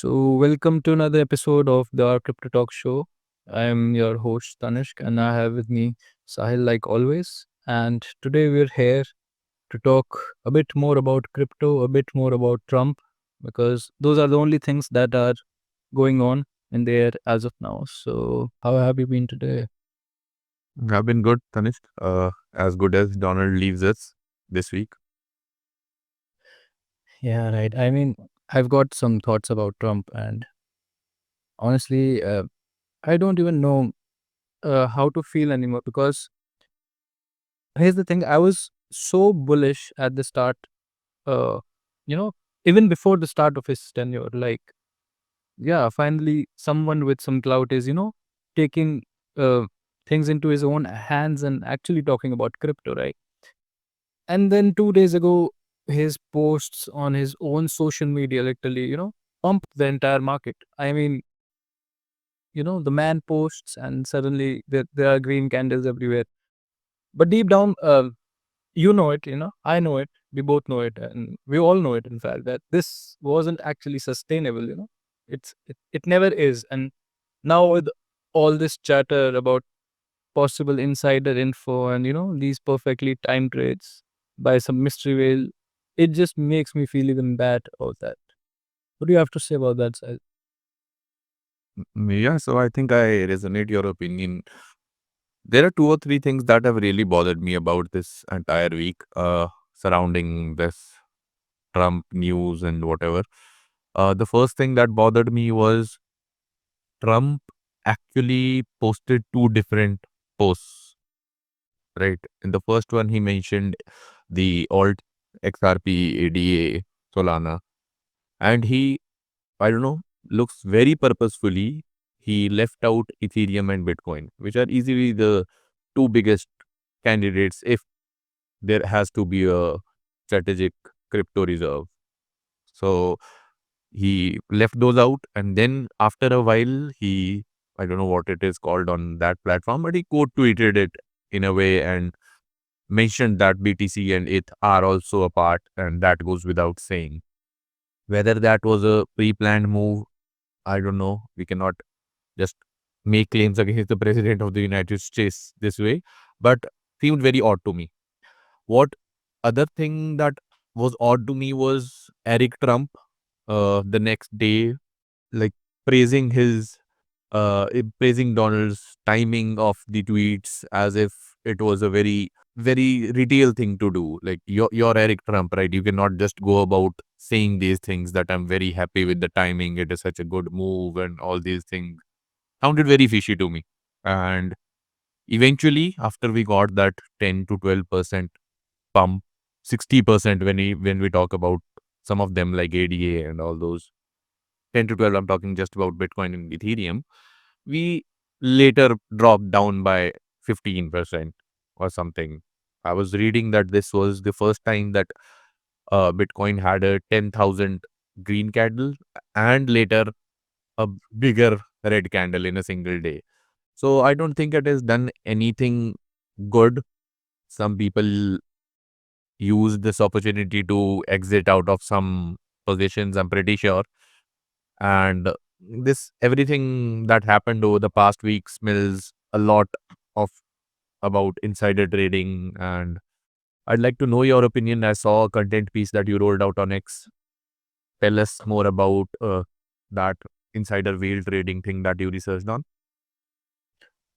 Welcome to another episode of the Our Crypto Talk Show. I am your host, Tanishk, and I have with me Sahil, like always. And today we're here to talk a bit more about crypto, a bit more about Trump, because those are the only things that are going on in the air as of now. So, how have you been today? I've been good, Tanishq. As good as Donald leaves us this week. Yeah, right. I mean, I've got some thoughts about Trump, and honestly, I don't even know how to feel anymore because here's the thing. I was so bullish at the start, uh, you know, even before the start of his tenure. Like, yeah, finally, someone with some clout is, taking uh, things into his own hands and actually talking about crypto, right? And then 2 days ago, his posts on his own social media literally, pumped the entire market. I mean, the man posts and suddenly there are green candles everywhere. But deep down, you know it, I know it, we both know it, and we all know it, in fact, that this wasn't actually sustainable. It never is. And now with all this chatter about possible insider info and these perfectly timed trades by some mystery whale, it just makes me feel even bad about that. What do you have to say about that, Sahil? Yeah, so I think I resonate your opinion. There are two or three things that have really bothered me about this entire week, surrounding this Trump news and whatever. The first thing that bothered me was Trump actually posted two different posts, right? In the first one, he mentioned the alt XRP ADA Solana, and he, I don't know, looks very purposefully. He left out Ethereum and Bitcoin, which are easily the two biggest candidates if there has to be a strategic crypto reserve. So he left those out. And then after a while, he, I don't know what it is called on that platform, but he quote tweeted it in a way and mentioned that BTC and ETH are also a part. And that goes without saying. Whether that was a pre planned move, I don't know. We cannot just make claims against the president of the United States this way, but seemed very odd to me. What other thing that was odd to me was Eric Trump, the next day, like praising praising Donald's timing of the tweets as if it was a very retail thing to do. Like you're Eric Trump, right? You cannot just go about saying these things that I'm very happy with the timing. It is such a good move and all these things sounded very fishy to me. And eventually, after we got that 10 to 12% pump, 60% when we talk about some of them like ADA and all those 10 to 12, I'm talking just about Bitcoin and Ethereum, we later dropped down by 15% or something. I was reading that this was the first time that Bitcoin had a 10,000 green candle and later a bigger red candle in a single day. So I don't think it has done anything good. Some people use this opportunity to exit out of some positions, I'm pretty sure. And this everything that happened over the past week smells a lot of about insider trading. And I'd like to know your opinion. I saw a content piece that you rolled out on X. Tell us more about that insider whale trading thing that you researched on.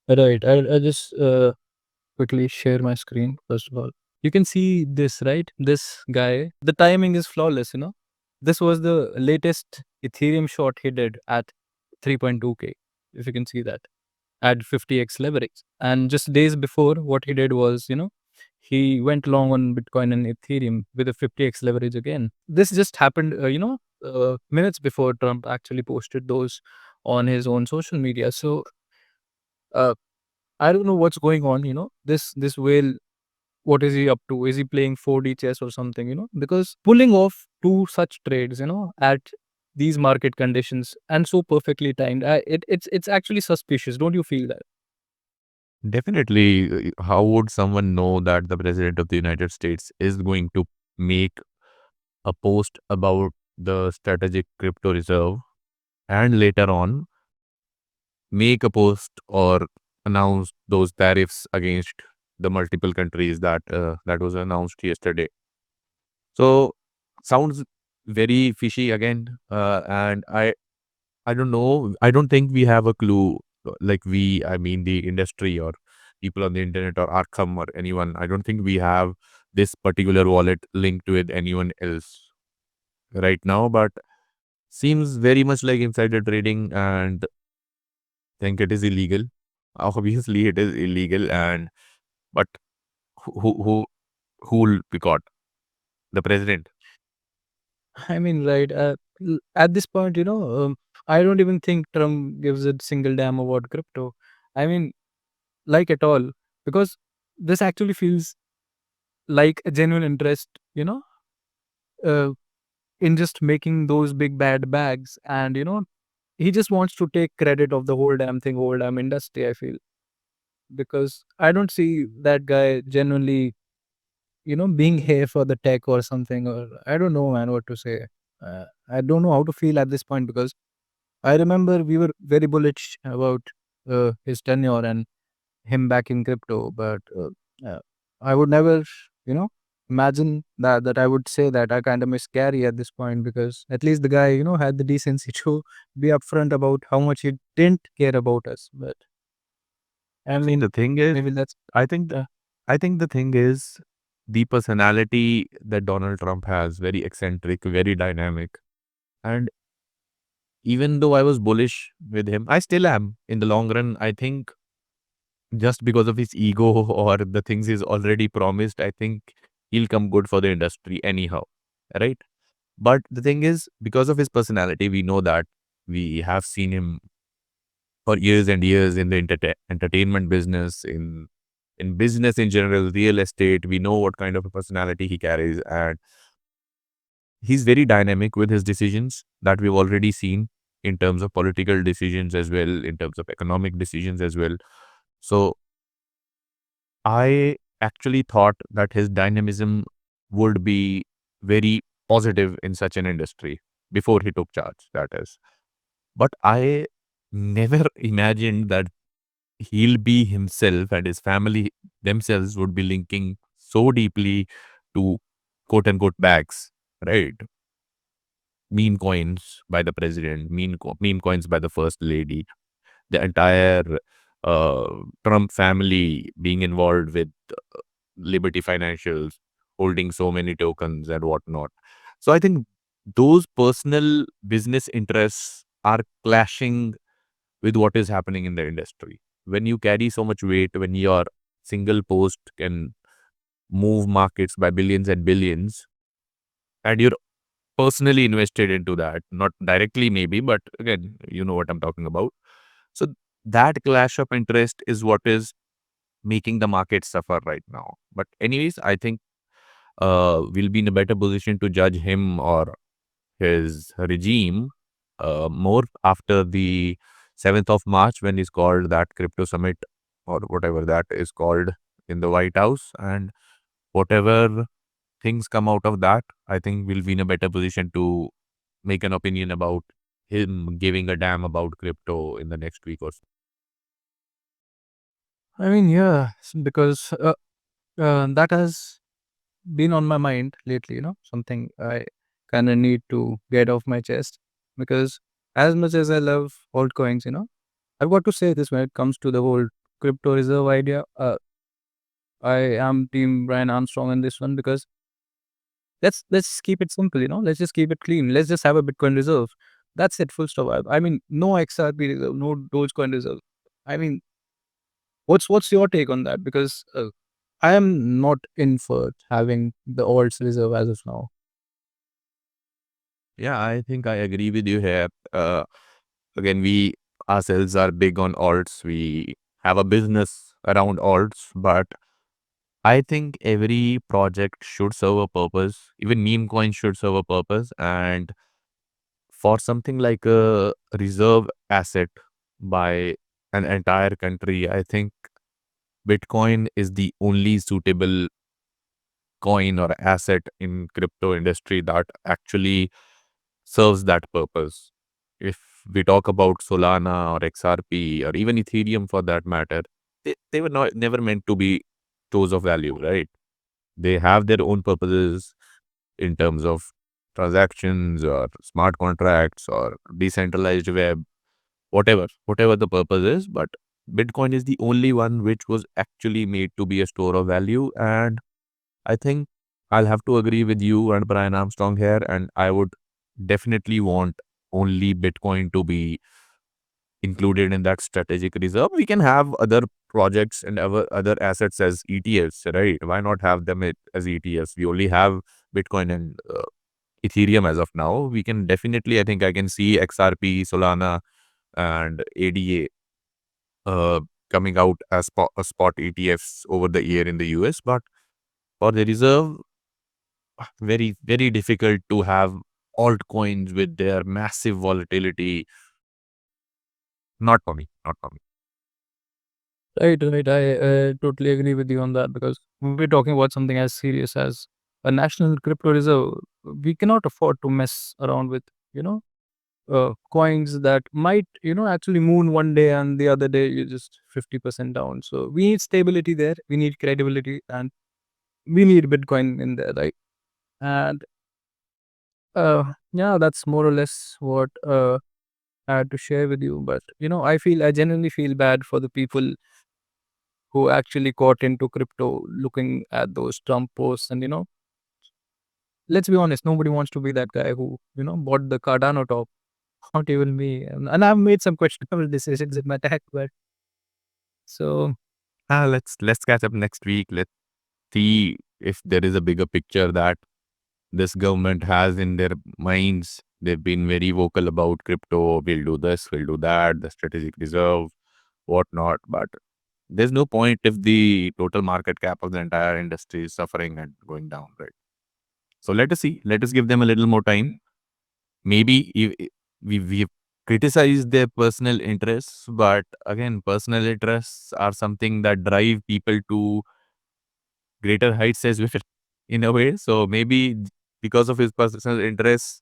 Right. I'll just quickly share my screen first of all. You can see this, right? This guy, the timing is flawless. This was the latest Ethereum short he did at 3.2K, if you can see that, at 50x leverage. And just days before, what he did was, he went long on Bitcoin and Ethereum with a 50x leverage again. This just happened, minutes before Trump actually posted those on his own social media. So, uh, I don't know what's going on. This whale, what is he up to? Is he playing 4D chess or something? Because pulling off two such trades, at these market conditions and so perfectly timed, it's actually suspicious. Don't you feel that? Definitely, how would someone know that the president of the United States is going to make a post about the strategic crypto reserve and later on make a post or announce those tariffs against the multiple countries that was announced yesterday. So sounds very fishy again, and I don't know. I don't think we have a clue. Like I mean, the industry or people on the internet or Arkham or anyone. I don't think we have this particular wallet linked with anyone else right now. But seems very much like insider trading, and think it is illegal. Obviously, it is illegal, and but who who'll be caught? The president. I mean, right. At this point, I don't even think Trump gives a single damn about crypto. I mean, like at all, because this actually feels like a genuine interest, uh, in just making those big bad bags. And, he just wants to take credit of the whole damn thing, whole damn industry, I feel. Because I don't see that guy genuinely, being here for the tech or something, or I don't know, man, what to say. I don't know how to feel at this point because I remember we were very bullish about his tenure and him back in crypto, but I would never, you know, imagine that I would say that I kind of miss Gary at this point because at least the guy, had the decency to be upfront about how much he didn't care about us. But I See, mean, the thing is, maybe that's I think uh, I think the thing is the personality that Donald Trump has, very eccentric, very dynamic. And even though I was bullish with him, I still am in the long run. I think just because of his ego or the things he's already promised, I think he'll come good for the industry anyhow. Right. But the thing is, because of his personality, we know that we have seen him for years and years in the entertainment business, in business in general, real estate. We know what kind of a personality he carries, and he's very dynamic with his decisions that we've already seen in terms of political decisions as well, in terms of economic decisions as well. So I actually thought that his dynamism would be very positive in such an industry before he took charge, that is. But I never imagined that he'll be himself and his family themselves would be linking so deeply to quote unquote bags, right? Meme coins by the president, meme coins by the first lady, the entire uh, Trump family being involved with Liberty Financials, holding so many tokens and whatnot. So I think those personal business interests are clashing with what is happening in the industry. When you carry so much weight, when your single post can move markets by billions and billions, and you're personally invested into that, not directly maybe, but again, you know what I'm talking about. So that clash of interest is what is making the market suffer right now. But anyways, I think we'll be in a better position to judge him or his regime more after the 7th of March when he's called that crypto summit or whatever that is called in the White House. And whatever things come out of that, I think we'll be in a better position to make an opinion about him giving a damn about crypto in the next week or so. I mean, yeah, because that has been on my mind lately, something I kind of need to get off my chest because as much as I love altcoins, I've got to say this when it comes to the whole crypto reserve idea. I am team Brian Armstrong in this one because let's keep it simple, let's just keep it clean. Let's just have a Bitcoin reserve. That's it, full stop. I mean, no XRP reserve, no Dogecoin reserve. I mean, what's your take on that? Because I am not in for having the alts reserve as of now. Yeah, I think I agree with you here. Again, we ourselves are big on alts. We have a business around alts, but I think every project should serve a purpose. Even meme coins should serve a purpose. And for something like a reserve asset by an entire country, I think Bitcoin is the only suitable coin or asset in crypto industry that actually serves that purpose. If we talk about Solana or XRP or even Ethereum for that matter, they were not never meant to be stores of value, right? They have their own purposes in terms of transactions or smart contracts or decentralized web, whatever the purpose is. But Bitcoin is the only one which was actually made to be a store of value. And I think I'll have to agree with you and Brian Armstrong here. And I would definitely want only Bitcoin to be included in that strategic reserve. We can have other projects and other assets as ETFs, right? Why not have them as ETFs? We only have Bitcoin and Ethereum as of now. We can definitely, I think I can see XRP, Solana, and ADA coming out as spot ETFs over the year in the US. But for the reserve, very, very difficult to have altcoins with their massive volatility. Not for me. Not for me. Right, right. I totally agree with you on that because we're talking about something as serious as a national crypto reserve. We cannot afford to mess around with, you know, coins that might, actually moon one day and the other day you're just 50% down. So we need stability there. We need credibility and we need Bitcoin in there, right? And yeah, that's more or less what I had to share with you. But, I genuinely feel bad for the people who actually got into crypto looking at those Trump posts. And, let's be honest, nobody wants to be that guy who, bought the Cardano top. Not even me. And I've made some questionable decisions in my tech, but so Let's catch up next week. Let's see if there is a bigger picture that this government has in their minds. They've been very vocal about crypto. We'll do this, we'll do that, the strategic reserve, whatnot. But there's no point if the total market cap of the entire industry is suffering and going down, right? So let us see. Let us give them a little more time. Maybe we've criticized their personal interests, but again, personal interests are something that drive people to greater heights as well, in a way. So maybe because of his personal interests,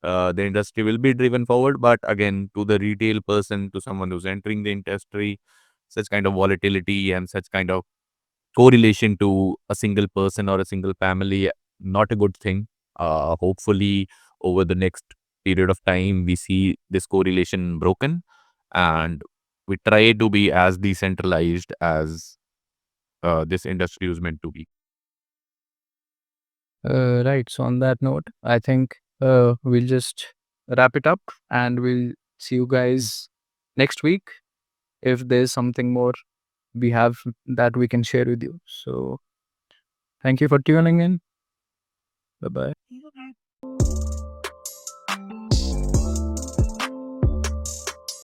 the industry will be driven forward. But again, to the retail person, to someone who's entering the industry, such kind of volatility and such kind of correlation to a single person or a single family, not a good thing. Hopefully, over the next period of time, we see this correlation broken and we try to be as decentralized as this industry is meant to be. right. So on that note, I think we'll just wrap it up and we'll see you guys next week if there's something more we have that we can share with you. So thank you for tuning in. Bye bye.